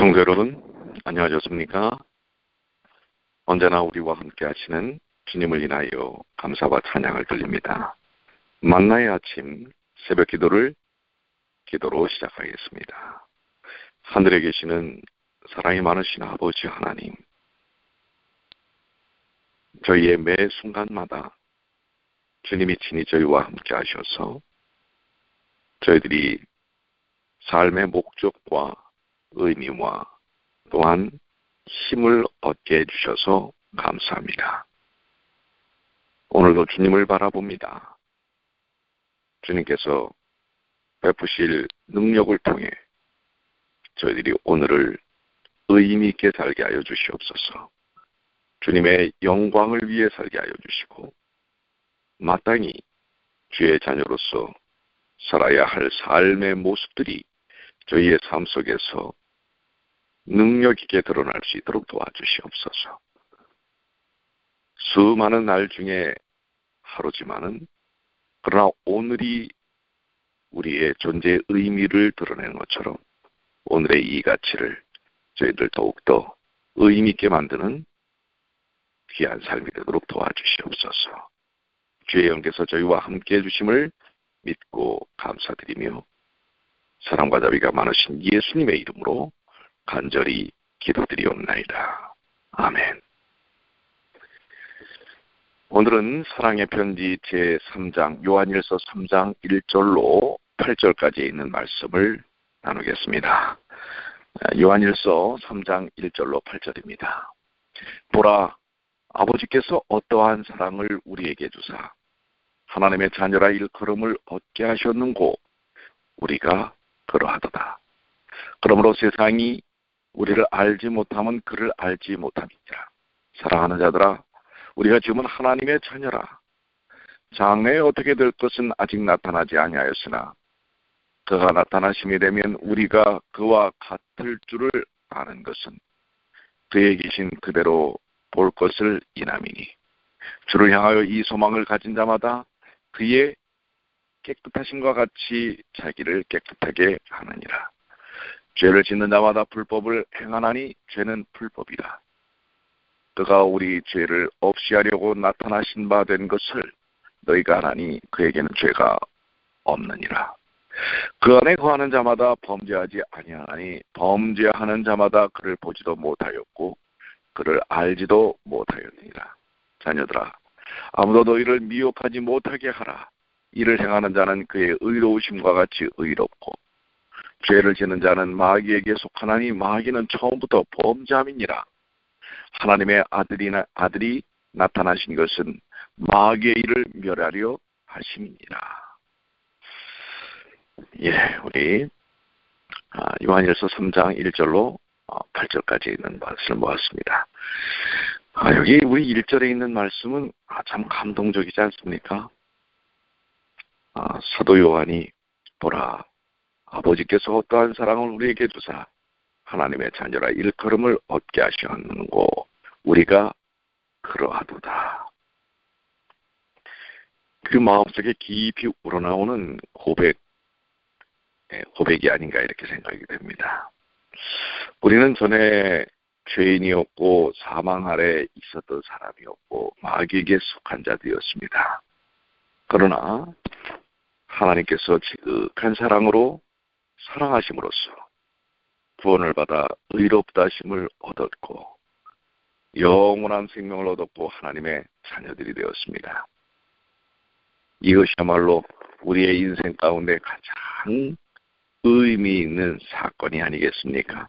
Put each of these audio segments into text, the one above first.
성도 여러분, 안녕하셨습니까? 언제나 우리와 함께 하시는 주님을 인하여 감사와 찬양을 드립니다. 만나의 아침 새벽 기도를 기도로 시작하겠습니다. 하늘에 계시는 사랑이 많으신 아버지 하나님, 저희의 매 순간마다 주님이 친히 저희와 함께 하셔서 저희들이 삶의 목적과 의미와 또한 힘을 얻게 해주셔서 감사합니다. 오늘도 주님을 바라봅니다. 주님께서 베푸실 능력을 통해 저희들이 오늘을 의미 있게 살게 하여 주시옵소서. 주님의 영광을 위해 살게 하여 주시고 마땅히 주의 자녀로서 살아야 할 삶의 모습들이 저희의 삶 속에서 능력 있게 드러날 수 있도록 도와주시옵소서. 수많은 날 중에 하루지만은 그러나 오늘이 우리의 존재의 의미를 드러내는 것처럼 오늘의 이 가치를 저희들 더욱더 의미 있게 만드는 귀한 삶이 되도록 도와주시옵소서. 주의 영께서 저희와 함께 해주심을 믿고 감사드리며 사랑과 자비가 많으신 예수님의 이름으로 간절히 기도드리옵나이다. 아멘. 오늘은 사랑의 편지 제3장 요한일서 3장 1절로 8절까지 있는 말씀을 나누겠습니다. 요한일서 3장 1절로 8절입니다. 보라, 아버지께서 어떠한 사랑을 우리에게 주사 하나님의 자녀라 일컬음을 얻게 하셨는고 우리가 그러하도다. 그러므로 세상이 우리를 알지 못하면 그를 알지 못함이니라. 사랑하는 자들아, 우리가 지금은 하나님의 자녀라. 장래에 어떻게 될 것은 아직 나타나지 아니하였으나 그가 나타나심이 되면 우리가 그와 같을 줄을 아는 것은 그에 계신 그대로 볼 것을 인함이니 주를 향하여 이 소망을 가진 자마다 그의 깨끗하심과 같이 자기를 깨끗하게 하느니라. 죄를 짓는 자마다 불법을 행하나니 죄는 불법이라. 그가 우리 죄를 없이 하려고 나타나신 바 된 것을 너희가 아나니 그에게는 죄가 없느니라. 그 안에 거하는 자마다 범죄하지 아니하나니 범죄하는 자마다 그를 보지도 못하였고 그를 알지도 못하였느니라. 자녀들아, 아무도 너희를 미혹하지 못하게 하라. 이를 행하는 자는 그의 의로우심과 같이 의롭고 죄를 지는 자는 마귀에게 속하나니 마귀는 처음부터 범죄함이니라. 하나님의 아들이 나타나신 것은 마귀의 일을 멸하려 하심이니라. 우리 요한일서 3장 1절로 8절까지 있는 말씀을 모았습니다. 여기 우리 1절에 있는 말씀은 참 감동적이지 않습니까? 사도 요한이 보라, 아버지께서 어떠한 사랑을 우리에게 주사 하나님의 자녀라 일컬음을 얻게 하셨는고 우리가 그러하도다. 그 마음속에 깊이 우러나오는 고백이 아닌가 이렇게 생각이 됩니다. 우리는 전에 죄인이었고 사망 아래 있었던 사람이었고 마귀에게 속한 자들이었습니다. 그러나 하나님께서 지극한 사랑으로 사랑하심으로써 구원을 받아 의롭다 하심을 얻었고 영원한 생명을 얻었고 하나님의 자녀들이 되었습니다. 이것이야말로 우리의 인생 가운데 가장 의미 있는 사건이 아니겠습니까?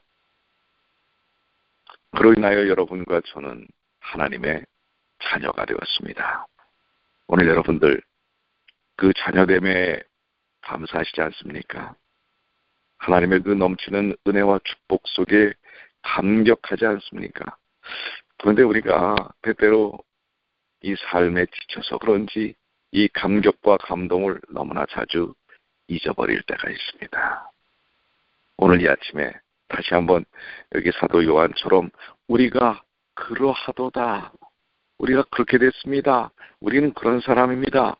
그로 인하여 여러분과 저는 하나님의 자녀가 되었습니다. 오늘 여러분들 그 자녀됨에 감사하시지 않습니까? 하나님의 그 넘치는 은혜와 축복 속에 감격하지 않습니까? 그런데 우리가 때때로 이 삶에 지쳐서 그런지 이 감격과 감동을 너무나 자주 잊어버릴 때가 있습니다. 오늘 이 아침에 다시 한번 여기 사도 요한처럼 우리가 그러하도다. 우리가 그렇게 됐습니다. 우리는 그런 사람입니다.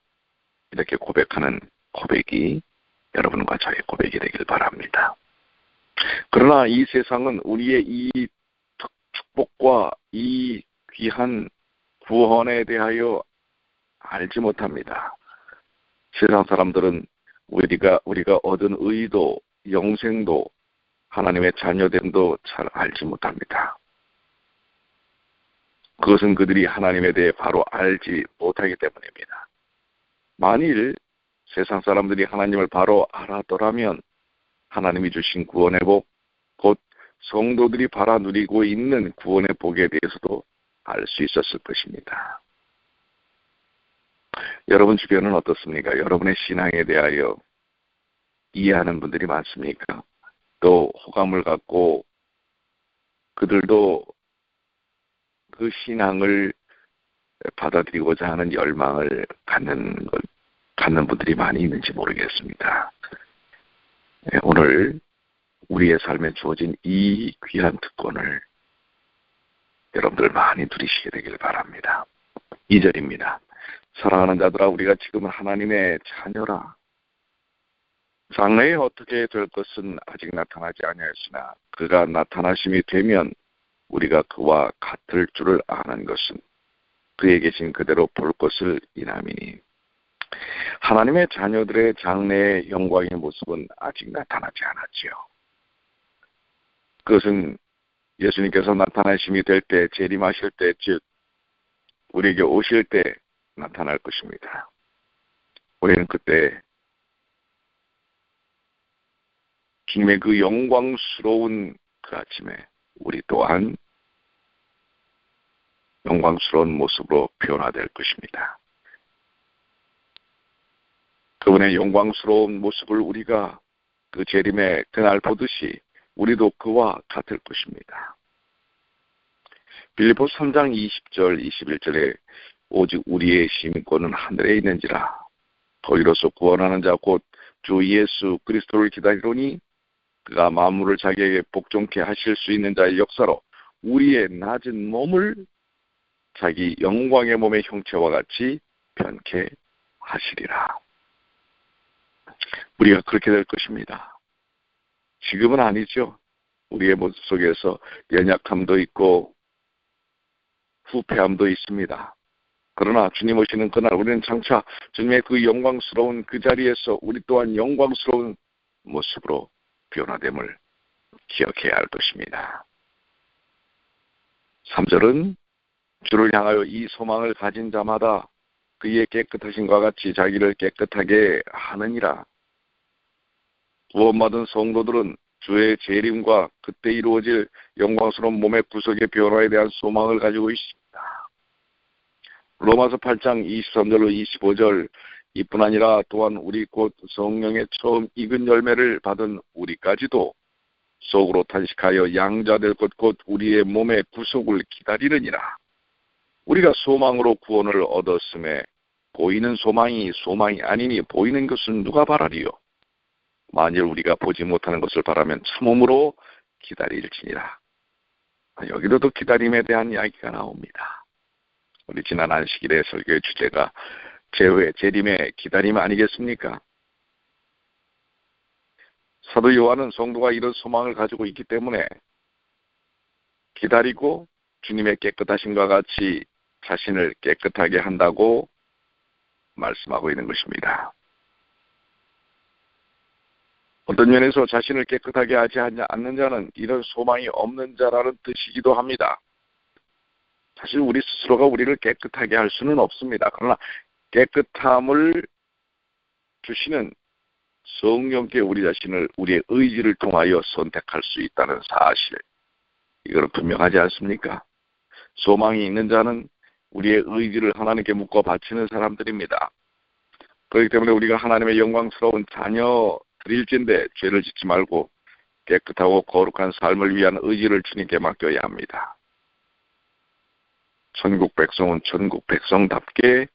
이렇게 고백하는 고백이 여러분과 저의 고백이 되길 바랍니다. 그러나 이 세상은 우리의 이 축복과 이 귀한 구원에 대하여 알지 못합니다. 세상 사람들은 우리가 얻은 의도, 영생도, 하나님의 자녀됨도 잘 알지 못합니다. 그것은 그들이 하나님에 대해 바로 알지 못하기 때문입니다. 만일 세상 사람들이 하나님을 바로 알았더라면 하나님이 주신 구원의 복, 곧 성도들이 바라 누리고 있는 구원의 복에 대해서도 알 수 있었을 것입니다. 여러분 주변은 어떻습니까? 여러분의 신앙에 대하여 이해하는 분들이 많습니까? 또 호감을 갖고 그들도 그 신앙을 받아들이고자 하는 열망을 갖는 분들이 많이 있는지 모르겠습니다. 오늘 우리의 삶에 주어진 이 귀한 특권을 여러분들 많이 누리시게 되길 바랍니다. 2절입니다. 사랑하는 자들아, 우리가 지금 하나님의 자녀라. 장래에 어떻게 될 것은 아직 나타나지 아니하였으나 그가 나타나심이 되면 우리가 그와 같을 줄을 아는 것은 그에 계신 그대로 볼 것을 인함이니, 하나님의 자녀들의 장래의 영광의 모습은 아직 나타나지 않았지요. 그것은 예수님께서 나타나심이 될 때, 재림하실 때, 즉 우리에게 오실 때 나타날 것입니다. 우리는 그때 주님의 그 영광스러운 그 아침에 우리 또한 영광스러운 모습으로 변화될 것입니다. 그분의 영광스러운 모습을 우리가 그 재림의 그날 보듯이 우리도 그와 같을 것입니다. 빌립보 3장 20절 21절에 오직 우리의 시민권은 하늘에 있는지라 더이로써 구원하는 자 곧 주 예수 그리스도를 기다리노니 그가 만물을 자기에게 복종케 하실 수 있는 자의 역사로 우리의 낮은 몸을 자기 영광의 몸의 형체와 같이 변케 하시리라. 우리가 그렇게 될 것입니다. 지금은 아니죠. 우리의 모습 속에서 연약함도 있고 후패함도 있습니다. 그러나 주님 오시는 그날 우리는 장차 주님의 그 영광스러운 그 자리에서 우리 또한 영광스러운 모습으로 변화됨을 기억해야 할 것입니다. 3절은 주를 향하여 이 소망을 가진 자마다 그의 깨끗하심과 같이 자기를 깨끗하게 하느니라. 구원받은 성도들은 주의 재림과 그때 이루어질 영광스러운 몸의 구속의 변화에 대한 소망을 가지고 있습니다. 로마서 8장 23절로 25절, 이뿐 아니라 또한 우리 곧 성령의 처음 익은 열매를 받은 우리까지도 속으로 탄식하여 양자될 것 곧 우리의 몸의 구속을 기다리느니라. 우리가 소망으로 구원을 얻었음에 보이는 소망이 아니니 보이는 것은 누가 바라리요? 만일 우리가 보지 못하는 것을 바라면 참음으로 기다릴지니라. 여기도 또 기다림에 대한 이야기가 나옵니다. 우리 지난 안식일의 설교의 주제가 재림의 기다림 아니겠습니까? 사도 요한은 성도가 이런 소망을 가지고 있기 때문에 기다리고 주님의 깨끗하심과 같이 자신을 깨끗하게 한다고 말씀하고 있는 것입니다. 어떤 면에서 자신을 깨끗하게 하지 않는 자는 이런 소망이 없는 자라는 뜻이기도 합니다. 사실 우리 스스로가 우리를 깨끗하게 할 수는 없습니다. 그러나 깨끗함을 주시는 성령께 우리 자신을 우리의 의지를 통하여 선택할 수 있다는 사실, 이거는 분명하지 않습니까? 소망이 있는 자는 우리의 의지를 하나님께 묶어 바치는 사람들입니다. 그렇기 때문에 우리가 하나님의 영광스러운 자녀들일진데 죄를 짓지 말고 깨끗하고 거룩한 삶을 위한 의지를 주님께 맡겨야 합니다. 천국 백성은 천국 백성답게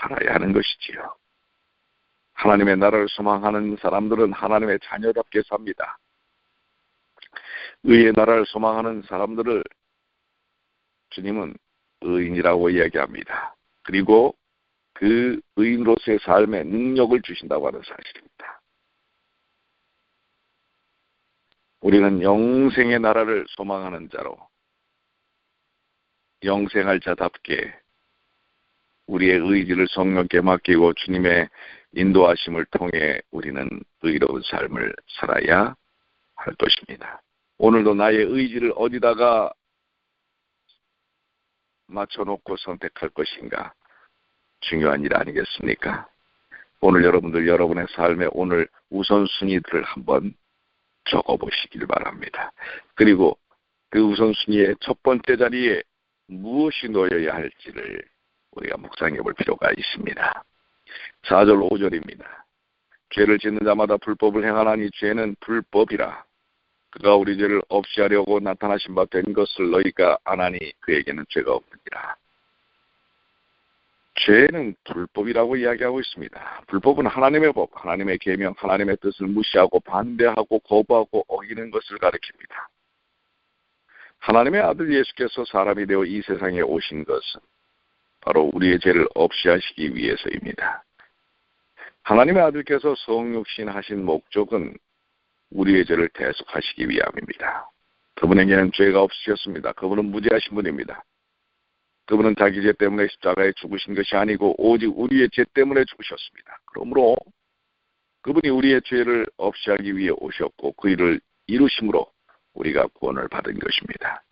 살아야 하는 것이지요. 하나님의 나라를 소망하는 사람들은 하나님의 자녀답게 삽니다. 의의 나라를 소망하는 사람들을 주님은 의인이라고 이야기합니다. 그리고 그 의인으로서의 삶에 능력을 주신다고 하는 사실입니다. 우리는 영생의 나라를 소망하는 자로 영생할 자답게 우리의 의지를 성령께 맡기고 주님의 인도하심을 통해 우리는 의로운 삶을 살아야 할 것입니다. 오늘도 나의 의지를 어디다가 맞춰놓고 선택할 것인가 중요한 일 아니겠습니까? 오늘 여러분들 여러분의 삶의 오늘 우선순위들을 한번 적어보시길 바랍니다. 그리고 그 우선순위의 첫 번째 자리에 무엇이 놓여야 할지를 우리가 묵상해 볼 필요가 있습니다. 4절 5절입니다. 죄를 짓는 자마다 불법을 행하나니 죄는 불법이라. 그가 우리 죄를 없이 하려고 나타나신 바 된 것을 너희가 아나니 그에게는 죄가 없느니라. 죄는 불법이라고 이야기하고 있습니다. 불법은 하나님의 법, 하나님의 계명, 하나님의 뜻을 무시하고 반대하고 거부하고 어기는 것을 가리킵니다. 하나님의 아들 예수께서 사람이 되어 이 세상에 오신 것은 바로 우리의 죄를 없이 하시기 위해서입니다. 하나님의 아들께서 성육신 하신 목적은 우리의 죄를 대속하시기 위함입니다. 그분에게는 죄가 없으셨습니다. 그분은 무죄하신 분입니다. 그분은 자기 죄 때문에 십자가에 죽으신 것이 아니고 오직 우리의 죄 때문에 죽으셨습니다. 그러므로 그분이 우리의 죄를 없이 하기 위해 오셨고 그 일을 이루심으로 우리가 구원을 받은 것입니다.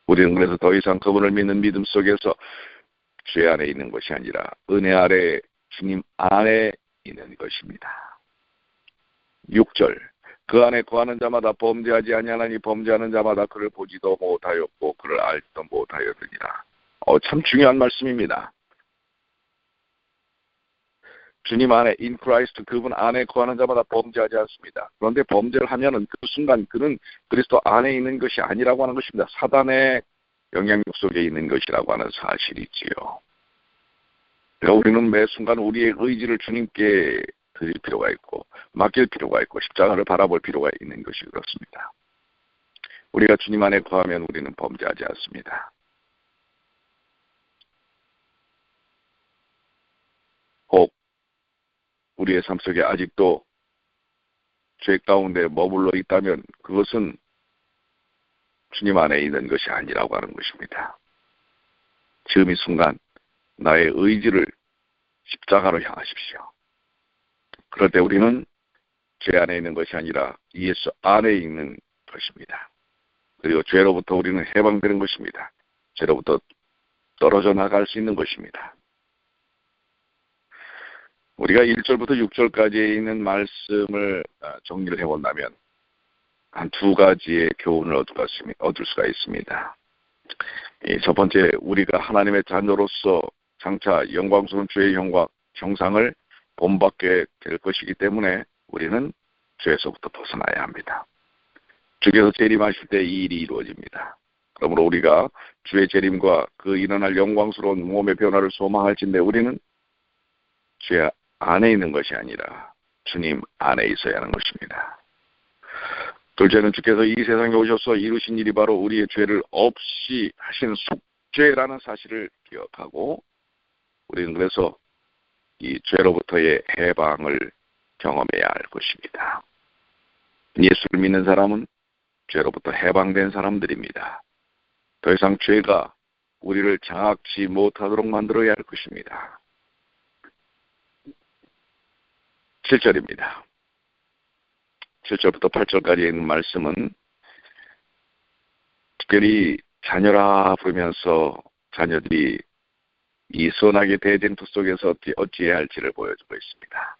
우리는 그래서 더 이상 그분을 믿는 믿음 속에서 죄 안에 있는 것이 아니라 은혜 아래 주님 안에 있는 것입니다. 6절 그 안에 거하는 자마다 범죄하지 아니하나니 범죄하는 자마다 그를 보지도 못하였고 그를 알지도 못하였느니라. 참 중요한 말씀입니다. 주님 안에 in Christ 그분 안에 거하는 자마다 범죄하지 않습니다. 그런데 범죄를 하면은 그 순간 그는 그리스도 안에 있는 것이 아니라고 하는 것입니다. 사단의 영향력 속에 있는 것이라고 하는 사실이지요. 그러니까 우리는 매 순간 우리의 의지를 주님께 드릴 필요가 있고 맡길 필요가 있고 십자가를 바라볼 필요가 있는 것이 그렇습니다. 우리가 주님 안에 거하면 우리는 범죄하지 않습니다. 혹 우리의 삶 속에 아직도 죄 가운데 머물러 있다면 그것은 주님 안에 있는 것이 아니라고 하는 것입니다. 지금 이 순간 나의 의지를 십자가로 향하십시오. 그럴 때 우리는 죄 안에 있는 것이 아니라 예수 안에 있는 것입니다. 그리고 죄로부터 우리는 해방되는 것입니다. 죄로부터 떨어져 나갈 수 있는 것입니다. 우리가 1절부터 6절까지에 있는 말씀을 정리를 해본다면 한 두 가지의 교훈을 얻을 수가 있습니다. 첫 번째, 우리가 하나님의 자녀로서 장차 영광스러운 주의 형상을 본받게 될 것이기 때문에 우리는 죄에서부터 벗어나야 합니다. 주께서 재림하실 때 이 일이 이루어집니다. 그러므로 우리가 주의 재림과 그 일어날 영광스러운 몸의 변화를 소망할진데 우리는 죄 안에 있는 것이 아니라 주님 안에 있어야 하는 것입니다. 둘째는 주께서 이 세상에 오셔서 이루신 일이 바로 우리의 죄를 없이 하신 속죄라는 사실을 기억하고 우리는 그래서 이 죄로부터의 해방을 경험해야 할 것입니다. 예수를 믿는 사람은 죄로부터 해방된 사람들입니다. 더 이상 죄가 우리를 장악치 못하도록 만들어야 할 것입니다. 7절입니다. 7절부터 8절까지 있는 말씀은 특별히 자녀라 부르면서 자녀들이 이 선악의 대쟁투 속에서 어찌해야 할지를 보여주고 있습니다.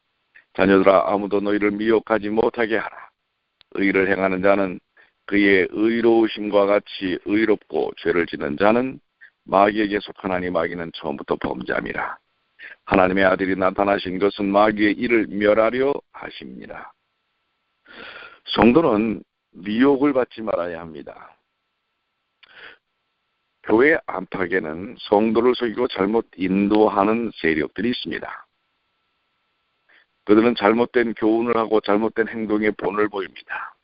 자녀들아 아무도 너희를 미혹하지 못하게 하라. 의를 행하는 자는 그의 의로우심과 같이 의롭고 죄를 짓는 자는 마귀에게 속하나니 마귀는 처음부터 범죄함이라. 하나님의 아들이 나타나신 것은 마귀의 일을 멸하려 하십니다. 성도는 미혹을 받지 말아야 합니다. 교회 안팎에는 성도를 속이고 잘못 인도하는 세력들이 있습니다. 그들은 잘못된 교훈을 하고 잘못된 행동의 본을 보입니다.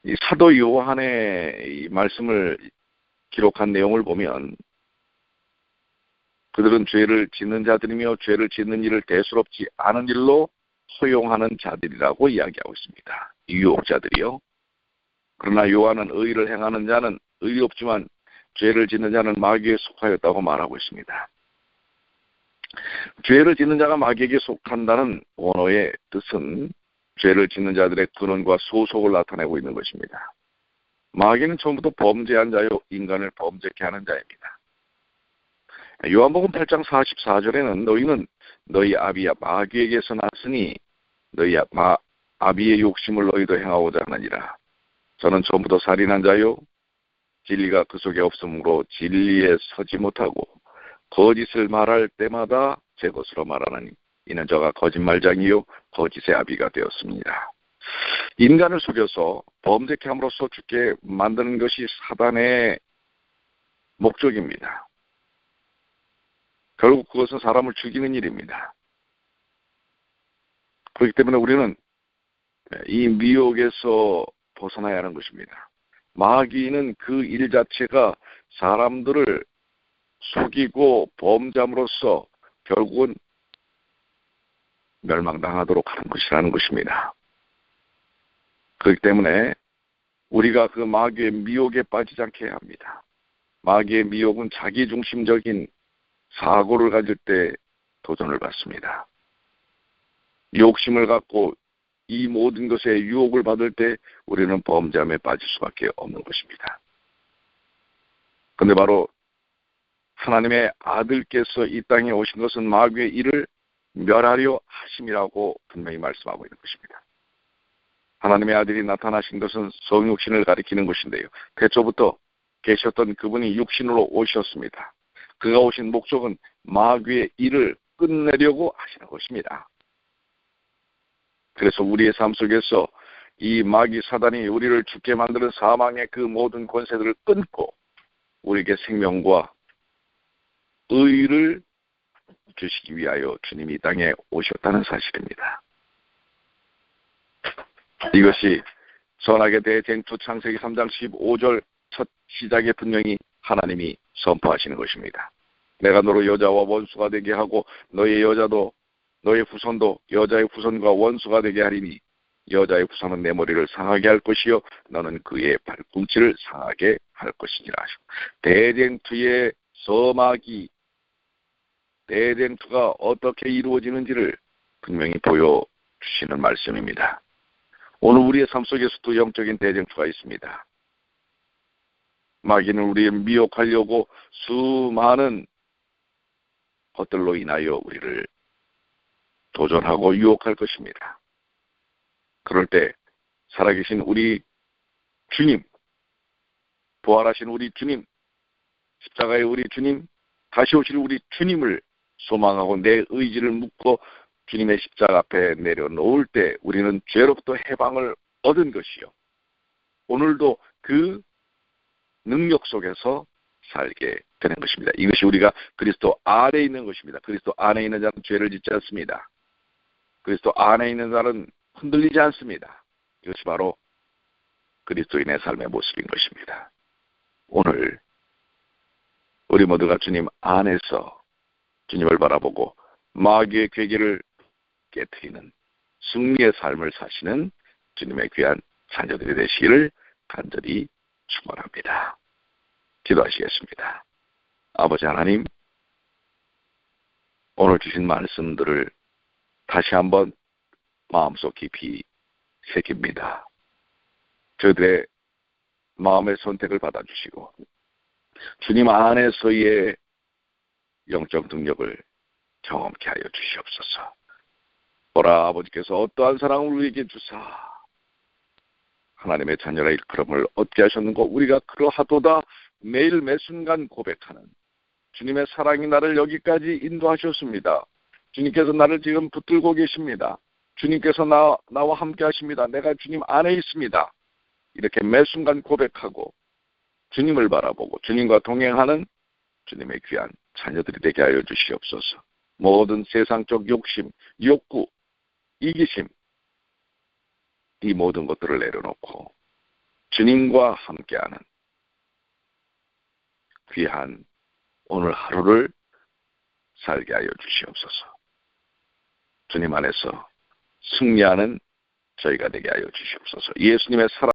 이 사도 요한의 이 말씀을 기록한 내용을 보면 그들은 죄를 짓는 자들이며 죄를 짓는 일을 대수롭지 않은 일로 허용하는 자들이라고 이야기하고 있습니다. 유혹자들이요. 그러나 요한은 의를 행하는 자는 의리 없지만 죄를 짓는 자는 마귀에 속하였다고 말하고 있습니다. 죄를 짓는 자가 마귀에게 속한다는 원어의 뜻은 죄를 짓는 자들의 근원과 소속을 나타내고 있는 것입니다. 마귀는 처음부터 범죄한 자요, 인간을 범죄케 하는 자입니다. 요한복음 8장 44절에는 너희는 너희 아비 마귀에게서 났으니 너희 아비의 욕심을 너희도 행하고자 하느니라. 저는 처음부터 살인한 자요, 진리가 그 속에 없으므로 진리에 서지 못하고 거짓을 말할 때마다 제 것으로 말하나니 이는 저가 거짓말장이요 거짓의 아비가 되었습니다. 인간을 속여서 범죄케 함으로써 죽게 만드는 것이 사단의 목적입니다. 결국 그것은 사람을 죽이는 일입니다. 그렇기 때문에 우리는 이 미혹에서 벗어나야 하는 것입니다. 마귀는 그 일 자체가 사람들을 속이고 범죄함으로써 결국은 멸망당하도록 하는 것이라는 것입니다. 그렇기 때문에 우리가 그 마귀의 미혹에 빠지지 않게 해야 합니다. 마귀의 미혹은 자기중심적인 사고를 가질 때 도전을 받습니다. 욕심을 갖고 이 모든 것에 유혹을 받을 때 우리는 범죄함에 빠질 수밖에 없는 것입니다. 그런데 바로 하나님의 아들께서 이 땅에 오신 것은 마귀의 일을 멸하려 하심이라고 분명히 말씀하고 있는 것입니다. 하나님의 아들이 나타나신 것은 성육신을 가리키는 것인데요. 태초부터 계셨던 그분이 육신으로 오셨습니다. 그가 오신 목적은 마귀의 일을 끝내려고 하시는 것입니다. 그래서 우리의 삶 속에서 이 마귀 사단이 우리를 죽게 만드는 사망의 그 모든 권세들을 끊고 우리에게 생명과 의를 주시기 위하여 주님이 이 땅에 오셨다는 사실입니다. 이것이 선악의 대쟁투 창세기 3장 15절 첫 시작에 분명히 하나님이 선포하시는 것입니다. 내가 너로 여자와 원수가 되게 하고 너의 여자도 너의 후손도 여자의 후손과 원수가 되게 하리니 여자의 후손은 내 머리를 상하게 할 것이요 너는 그의 발꿈치를 상하게 할 것이니라. 대쟁투의 서막이 대쟁투가 어떻게 이루어지는지를 분명히 보여주시는 말씀입니다. 오늘 우리의 삶 속에서도 영적인 대쟁투가 있습니다. 마귀는 우리를 미혹하려고 수많은 것들로 인하여 우리를 도전하고 유혹할 것입니다. 그럴 때 살아계신 우리 주님, 부활하신 우리 주님, 십자가의 우리 주님, 다시 오실 우리 주님을 소망하고 내 의지를 묻고 주님의 십자가 앞에 내려놓을 때 우리는 죄로부터 해방을 얻은 것이요. 오늘도 그 능력 속에서 살게 되는 것입니다. 이것이 우리가 그리스도 안에 있는 것입니다. 그리스도 안에 있는 자는 죄를 짓지 않습니다. 그리스도 안에 있는 자는 흔들리지 않습니다. 이것이 바로 그리스도인의 삶의 모습인 것입니다. 오늘 우리 모두가 주님 안에서 주님을 바라보고 마귀의 괴계를 깨트리는 승리의 삶을 사시는 주님의 귀한 자녀들이 되시기를 간절히 축원합니다. 기도하시겠습니다. 아버지 하나님, 오늘 주신 말씀들을 다시 한번 마음속 깊이 새깁니다. 저희들의 마음의 선택을 받아주시고 주님 안에서의 영적 능력을 경험케 하여 주시옵소서. 보라, 아버지께서 어떠한 사랑을 우리에게 주사 하나님의 자녀라 일컬음을 얻게 하셨는고 우리가 그러하도다 매일 매순간 고백하는 주님의 사랑이 나를 여기까지 인도하셨습니다. 주님께서 나를 지금 붙들고 계십니다. 주님께서 나와 함께 하십니다. 내가 주님 안에 있습니다. 이렇게 매순간 고백하고 주님을 바라보고 주님과 동행하는 주님의 귀한 자녀들이 되게 하여 주시옵소서. 모든 세상적 욕심, 욕구, 이기심, 이 모든 것들을 내려놓고 주님과 함께하는 귀한 오늘 하루를 살게 하여 주시옵소서. 주님 안에서 승리하는 저희가 되게 하여 주시옵소서. 예수님의 사랑